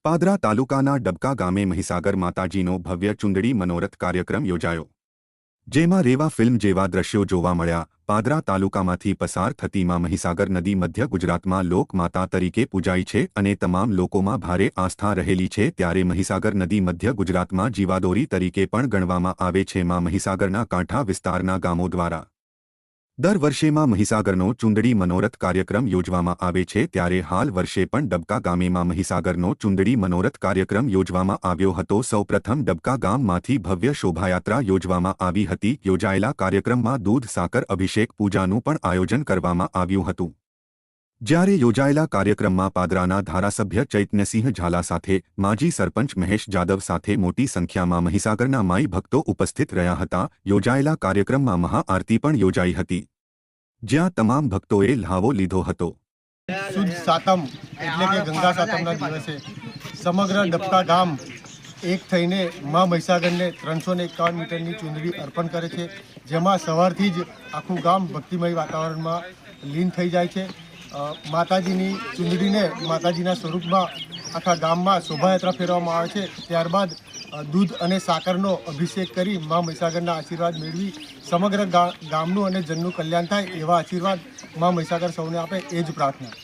પાદરા તાલુકાના ડબકા ગામે મહીસાગર માતાજીનો ભવ્ય ચુંદડી મનોરથ કાર્યક્રમ યોજાયો, જેમાં રેવા ફિલ્મ જેવા દ્રશ્યો જોવા મળ્યા। પાદરા તાલુકામાંથી પસાર થતી માં મહીસાગર નદી મધ્ય ગુજરાતમાં લોકમાતા તરીકે પૂજાય છે અને તમામ લોકોમાં ભારે આસ્થા રહેલી છે। ત્યારે મહીસાગર નદી મધ્ય ગુજરાતમાં જીવાદોરી તરીકે પણ ગણવામાં આવે છે। માં મહીસાગરના કાંઠા વિસ્તારના ગામો દ્વારા દર વર્ષે માં મહીસાગરનો ચુંદડી મનોરથ કાર્યક્રમ યોજવામાં આવે છે। ત્યારે હાલ વર્ષે પણ ડબકા ગામે માં મહીસાગરનો ચુંદડી મનોરથ કાર્યક્રમ યોજવામાં આવ્યો હતો। સૌપ્રથમ ડબકા ગામમાંથી ભવ્ય શોભાયાત્રા યોજવામાં આવી હતી। યોજાયેલા કાર્યક્રમમાં દૂધ સાકર અભિષેક પૂજાનું પણ આયોજન કરવામાં આવ્યું હતું। જ્યારે યોજાયેલા કાર્યક્રમમાં પાદરાના ધારાસભ્ય ચૈતન્યસિંહ ઝાલા સાથે માજી સરપંચ મહેશ જાદવ સાથે મોટી સંખ્યામાં મહીસાગરના માઈ ભક્તો ઉપસ્થિત રહ્યા હતા। યોજાયેલા કાર્યક્રમમાં મહાઆરતી પણ યોજાઈ હતી, જ્યાં તમામ ભક્તોએ લહાવો લીધો હતો। શુદ્ધ સાતમ એટલે કે ગંગા સાતમના દિવસે સમગ્ર ડબકા ગામ એક થઈને મા મહીસાગરને 351 મીટરની ચુંદડી અર્પણ કરે છે, જેમાં સવારથી જ આખું ગામ ભક્તિમય વાતાવરણમાં લીન થઈ જાય છે। માતાજીની ચુંદડીને માતાજીના સ્વરૂપમાં આખા ગામમાં શોભાયાત્રા ફેરવવામાં આવે છે। ત્યારબાદ દૂધ અને સાકરનો અભિષેક કરી મા મહીસાગરના આશીર્વાદ મેળવી સમગ્ર ગામનું અને જનનું કલ્યાણ થાય એવા આશીર્વાદ મા મહીસાગર સૌને આપે, એ જ પ્રાર્થના।